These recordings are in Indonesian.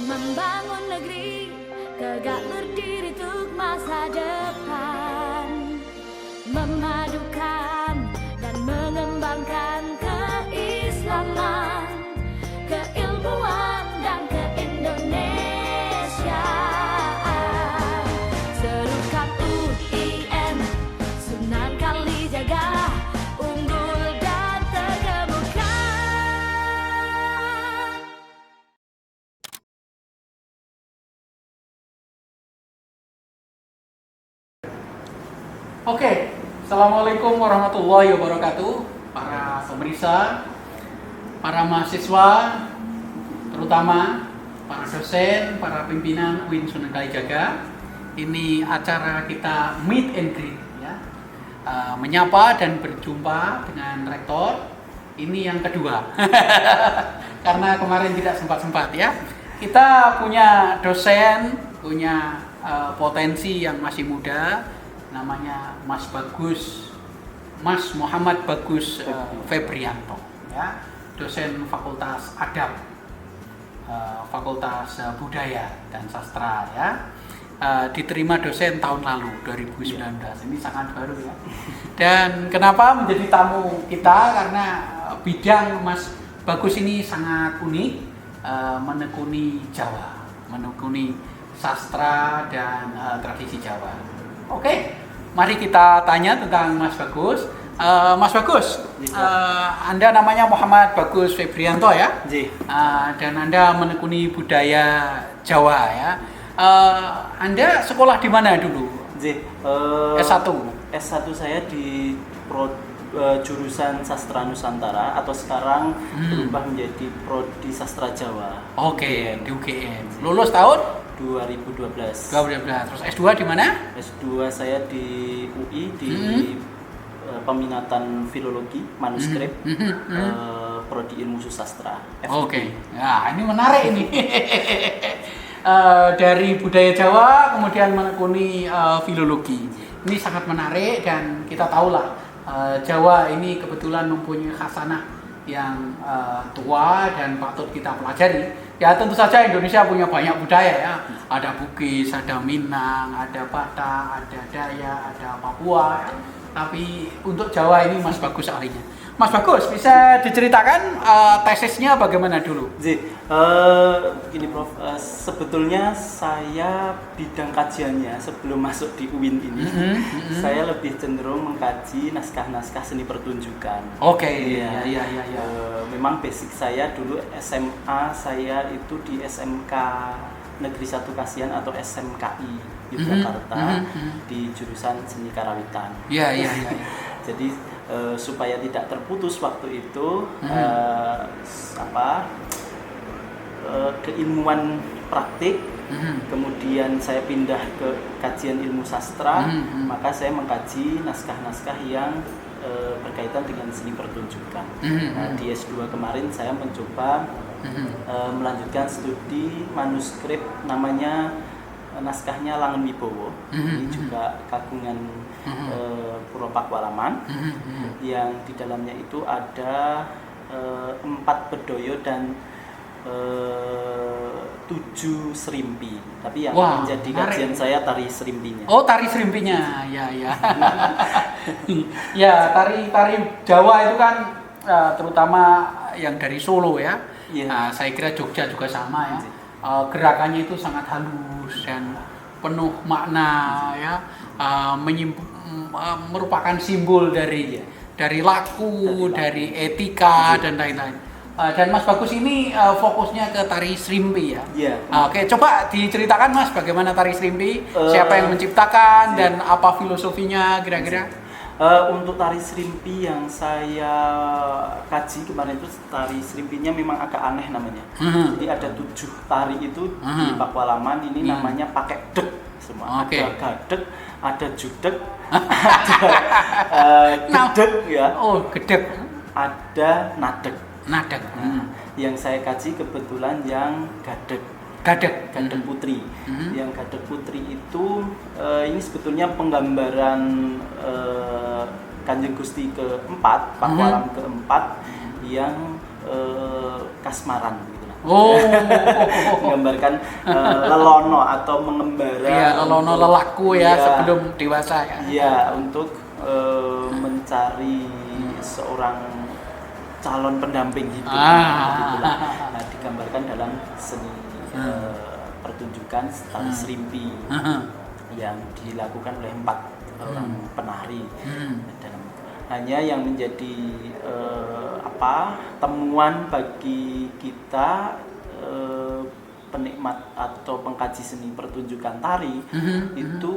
Membangun negeri tegak berdiri untuk masa depan, memadukan dan mengembangkan keislaman, keilmuan dan keindonesiaan. Serukan UIN, Sunan Kalijaga, unggul dan terkemuka. Oke, Assalamualaikum warahmatullahi wabarakatuh. Para pemirsa, para mahasiswa, terutama para dosen, para pimpinan UIN Sunan Kalijaga. Ini acara kita meet and greet, ya. Menyapa dan berjumpa dengan rektor. Ini yang kedua, karena kemarin tidak sempat ya. Kita punya dosen, punya potensi yang masih muda. Namanya Mas Muhammad Bagus Febrianto, ya, dosen Fakultas Adab, Fakultas Budaya dan Sastra, ya. Diterima dosen tahun lalu 2019. Ini sangat baru, ya. Dan kenapa menjadi tamu kita? Karena bidang Mas Bagus ini sangat unik, menekuni Jawa, menekuni sastra dan tradisi Jawa. Oke, mari kita tanya tentang Mas Bagus. Mas Bagus, Anda namanya Muhammad Bagus Febrianto, ya? Dan Anda menekuni budaya Jawa, ya? Anda sekolah di mana dulu? S1? S1 saya di jurusan Sastra Nusantara atau sekarang berubah menjadi Prodi Sastra Jawa. Oke, di UGM. Lulus tahun? 2012. Terus S2 di mana? S2 saya di UI di peminatan filologi manuskrip, Prodi Ilmu Susastra. Oke. Nah, ini menarik ini. Dari budaya Jawa kemudian menekuni filologi. Ini sangat menarik dan kita tahulah Jawa ini kebetulan mempunyai khasanah yang tua dan patut kita pelajari. Ya, tentu saja Indonesia punya banyak budaya, ya. Ada Bugis, ada Minang, ada Batak, ada Dayak, ada Papua, ya. Tapi untuk Jawa ini Mas Bagus ahlinya. Mas Bagus, bisa diceritakan tesisnya bagaimana dulu? Gini Prof, sebetulnya saya bidang kajiannya sebelum masuk di UIN ini, saya lebih cenderung mengkaji naskah-naskah seni pertunjukan. Oke, ya. Memang basic saya dulu SMA saya itu di SMK Negeri 1 Kasihan atau SMKI Yogyakarta di jurusan Seni Karawitan. Iya. Jadi supaya tidak terputus waktu itu keilmuan praktik, kemudian saya pindah ke kajian ilmu sastra, maka saya mengkaji naskah-naskah yang berkaitan dengan seni pertunjukan. Di S2 kemarin saya mencoba melanjutkan studi manuskrip, namanya naskahnya Langen Wibowo. Ini juga kagungan Puro Pakualaman, yang di dalamnya itu ada 4 bedoyo dan 7 serimpi. Tapi yang menjadi kajian saya tari serimpinya. Oh, tari serimpinya, ya. Ya, tari Jawa itu kan terutama yang dari Solo, ya. Nah, saya kira Jogja juga sama, ya. Gerakannya itu sangat halus dan penuh makna, ya. Merupakan simbol dari laku, dari etika dan lain-lain. Dan Mas Bagus ini fokusnya ke tari serimpi, ya. Oke, coba diceritakan Mas bagaimana tari serimpi, siapa yang menciptakan dan apa filosofinya kira-kira? Untuk tari serimpi yang saya kaji kemarin itu, tari serimpinya memang agak aneh namanya. Jadi ada 7 tari itu di Pakualaman ini namanya pakai dek semua. Ada gadek, ada judek, ada gedek, ya. Oh, gedek. Ada nadek. Yang saya kaji kebetulan yang gadek. Gadek Putri. Yang Gadek Putri itu ini sebetulnya penggambaran Kanjeng Gusti keempat, Pakualam keempat yang kasmaran gitu lah. Oh. Menggambarkan lelono atau mengembara. Iya, lelono lelaku ya Iya. sebelum dewasa ya. Iya, untuk mencari seorang calon pendamping hidup. Gitulah. Nah, digambarkan dalam seni pertunjukan tari serimpi yang dilakukan oleh 4 orang penari. Dalam hanya yang menjadi temuan bagi kita penikmat atau pengkaji seni pertunjukan tari itu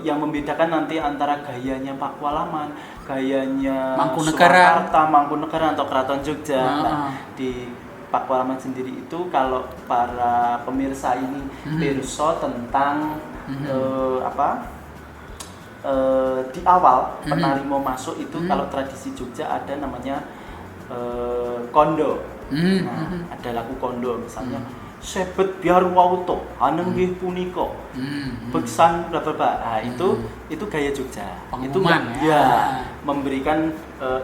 yang membedakan nanti antara gayanya Pakualaman, gayanya Mangkunegaran, Surakarta, Mangkunegaran atau Keraton Jogja. Nah, di Pakualaman sendiri itu kalau para pemirsa ini pirsa tentang di awal penari mau masuk itu kalau tradisi Jogja ada namanya kondo. Nah, ada lagu kondo misalnya sebet biar wauto anenggih punika beksan berapa. Nah, itu gaya Jogja. Pengumuman, itu memberikan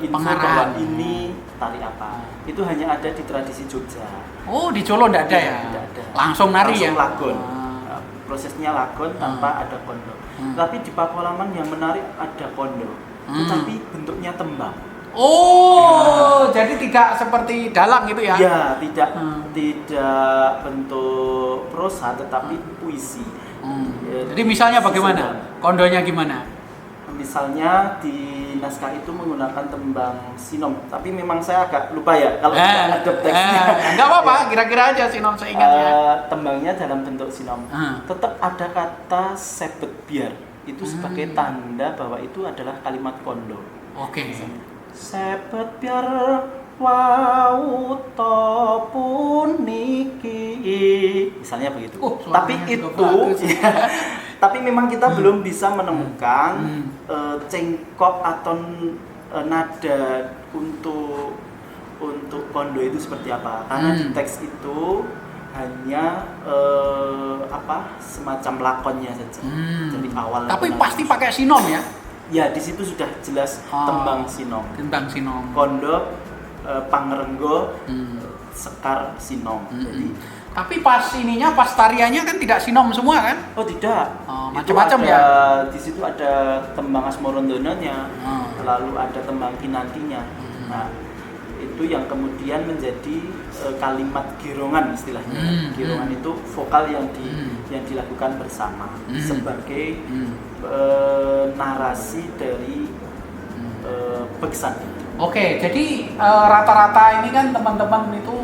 info bahwa Pengarahan. ini tari apa. Itu hanya ada di tradisi Jogja. Oh, di Solo enggak ada ya? Tidak ada. Langsung nari Langsung ya? lagon. Prosesnya lagon tanpa ada kondo. Tapi di Pakualaman yang menarik ada kondo, tetapi bentuknya tembang. Oh, jadi tidak seperti dalang gitu ya? Ya, tidak bentuk prosa tetapi puisi. Ya, Jadi misalnya bagaimana? susunan. Kondonya gimana? Misalnya di naskah itu menggunakan tembang sinom, tapi memang saya agak lupa ya kalau tidak ngadep teksnya. Enggak apa-apa, kira-kira aja sinom seingatnya. Tembangnya dalam bentuk sinom. Tetap ada kata sebet biar. Itu sebagai tanda bahwa itu adalah kalimat kondo. Oke. Sebet biar wauto puniki. Misalnya begitu. Tapi suaranya juga itu bagus. tapi memang kita belum bisa menemukan cengkok atau nada untuk kondo itu seperti apa. Karena di teks itu hanya semacam lakonnya saja. Dari awal. Tapi lakonan. pasti pakai sinom ya? Ya, di situ sudah jelas tembang sinom. Tembang sinom. Kondo, pangrenggo, sekar sinom. Jadi, tapi pas tariannya kan tidak sinom semua kan? oh tidak. Itu Macam-macam ada, ya? Di situ ada tembang Asmorondononya, lalu ada tembang Kinantinya. Nah, itu yang kemudian menjadi kalimat girongan istilahnya. Girongan itu vokal yang dilakukan bersama sebagai narasi dari beksan. Oke, jadi rata-rata ini kan teman-teman itu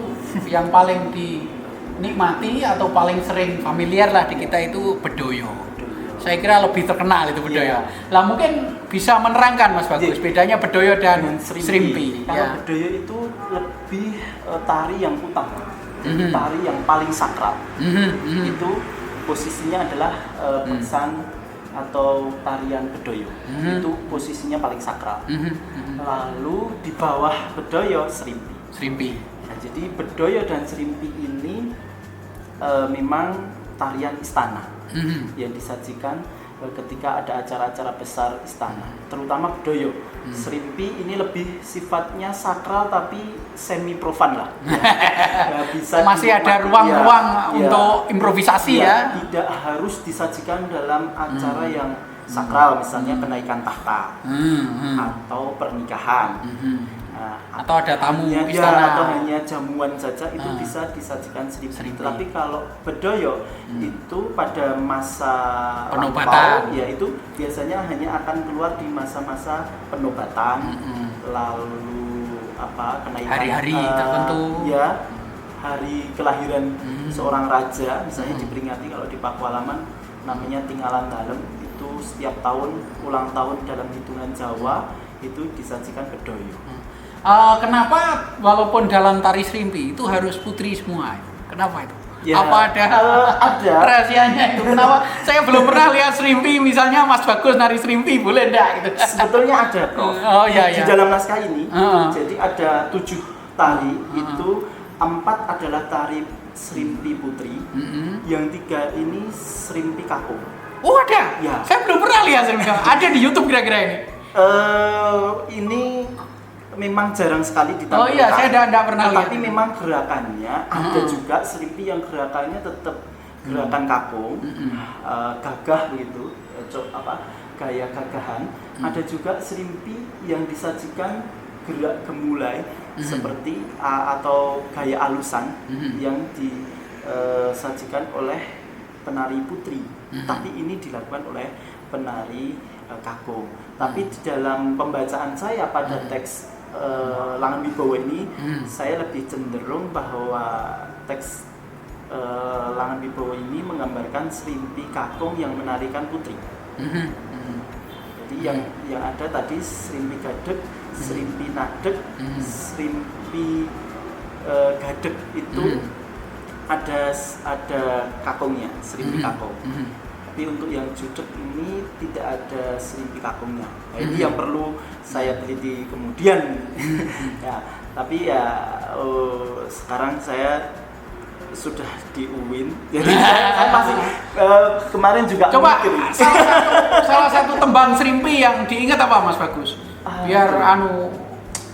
yang paling dinikmati atau paling sering familiar lah di kita itu bedoyo. Saya kira lebih terkenal itu bedoyo. Lah mungkin bisa menerangkan Mas Bagus bedanya bedoyo dan serimpi. Kalau bedoyo itu lebih tari yang utama, jadi tari yang paling sakral. Itu posisinya adalah beksan atau tarian bedoyo. Itu posisinya paling sakral. Lalu di bawah bedoyo serimpi. Nah, jadi bedoyo dan serimpi ini memang tarian istana yang disajikan ketika ada acara-acara besar istana, terutama bedoyo. Serimpi ini lebih sifatnya sakral tapi semi profan lah. Ya, bisa masih ada ruang-ruang untuk improvisasi ya. Tidak harus disajikan dalam acara yang sakral, misalnya kenaikan tahta atau pernikahan. Atau ada tamu ya, istana atau hanya jamuan saja itu bisa disajikan serimpi. Tapi kalau bedoyo itu pada masa penobatan, ya itu biasanya hanya akan keluar di masa-masa penobatan, lalu kenaikan hari-hari tertentu, ya hari kelahiran seorang raja misalnya diperingati. Kalau di Pakualaman namanya Tinggalan Dalem, itu setiap tahun ulang tahun dalam hitungan Jawa itu disajikan bedoyo. Kenapa walaupun dalam tari serimpi itu harus putri semua? Kenapa itu? Ya, apa ada rahasianya itu? Kenapa? Saya belum pernah lihat serimpi, misalnya Mas Bagus nari serimpi, boleh enggak gitu? Sebetulnya ada, Prof. Di dalam naskah ini, jadi ada 7 tari, itu 4 adalah tari serimpi putri, yang 3 ini serimpi kakung. Oh ada? Ya. Saya belum pernah lihat serimpi kakung. Ada di YouTube kira-kira ini? Ini memang jarang sekali ditampilkan. Oh iya, saya tidak pernah lihat. Tapi memang gerakannya ada juga serimpi yang gerakannya tetap gerakan kakung, gagah begitu, gaya gagahan. Ada juga serimpi yang disajikan gerak gemulai seperti atau gaya alusan yang disajikan oleh penari putri. Tapi ini dilakukan oleh penari kakung. Tapi di dalam pembacaan saya pada teks Langan Wibowo ini, saya lebih cenderung bahwa teks Langan Wibowo ini menggambarkan serimpi kakung yang menarikan putri. Jadi yang ada tadi serimpi gadeg, serimpi nadeg, serimpi gadeg itu ada kakungnya, serimpi kakung. Tapi untuk yang judeg ini tidak ada serimpi kakungnya. Nah, ini yang perlu saya teliti kemudian. Ya, tapi ya sekarang saya sudah di UIN, jadi saya masih kemarin juga coba mikir. salah satu tembang serimpi yang diingat apa Mas Bagus? Biar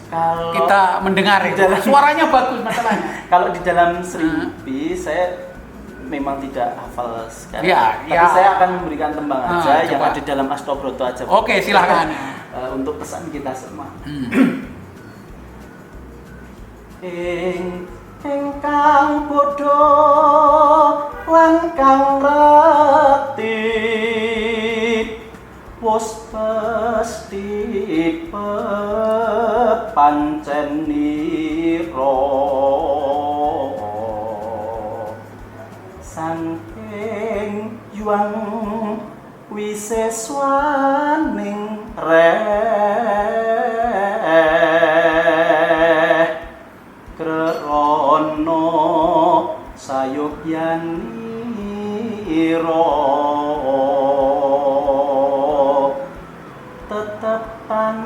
Kalau kita mendengar itu. Suaranya bagus masalahnya. Kalau di dalam serimpi saya memang tidak hafal sekali. Tapi Ya. saya akan memberikan tembang aja yang coba. ada dalam Astobroto aja. Oke, silakan. Untuk pesan kita semua. Ingkang bodho lan kang reti wis pesti pancen nira saking yuang wiseswaning krana sayogyanira tetepan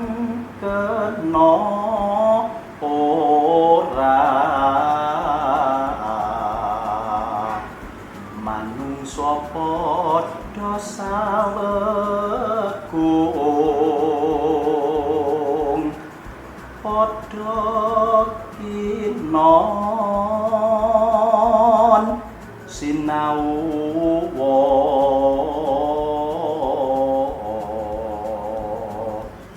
kena ora manungsa padha sawegung padha kinon sinau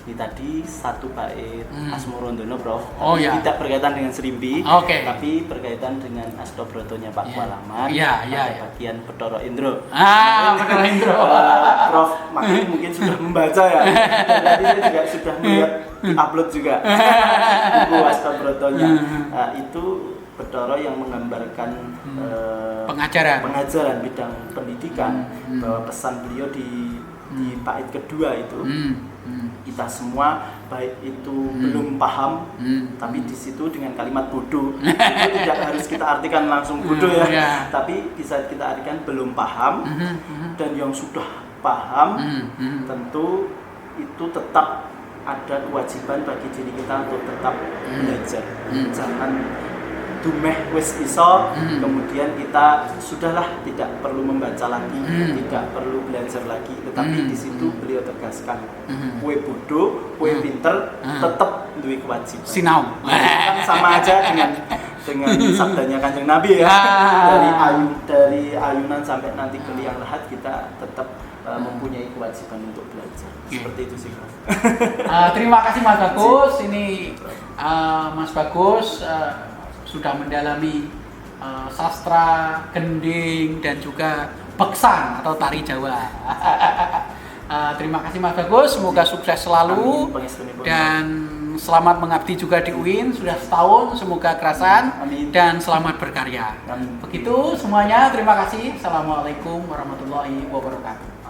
ini tadi satu bait Asmorondolo, Prof. Oh, ya. Tidak berkaitan dengan serimpi, tapi berkaitan dengan Astobrotonya Pak Kualaman. Pada bagian Bathara Indra. Bathara Indra. Prof. Makin mungkin sudah membaca ya. Tadi saya juga sudah melihat upload juga buku Astobrotonya. Itu Bathara yang menggambarkan pengajaran bidang pendidikan, bahwa pesan beliau di bait kedua itu kita semua baik itu belum paham, tapi di situ dengan kalimat bodoh itu tidak harus kita artikan langsung bodoh ya, tapi bisa kita artikan belum paham, dan yang sudah paham tentu itu tetap ada kewajiban bagi diri kita untuk tetap belajar. Jangan dumeh wis iso, kemudian kita sudahlah tidak perlu membaca lagi, tidak perlu belajar lagi. Tetapi di situ beliau tegaskan, kue bodoh, kue pinter, tetap duwe kewajiban. Sinau. Kan sama aja dengan sabdanya Kanjeng Nabi ya. Dari ayunan sampai nanti ke liang lahat kita tetap mempunyai kewajiban untuk belajar. Seperti itu sih, Prof. Terima kasih Mas Bagus. Ini Mas Bagus sudah mendalami sastra, gending, dan juga beksan atau tari Jawa. Terima kasih Mas Bagus, semoga sukses selalu. Dan selamat mengabdi juga di UIN, sudah setahun, semoga kerasan. Dan selamat berkarya. Begitu semuanya, terima kasih. Assalamualaikum warahmatullahi wabarakatuh.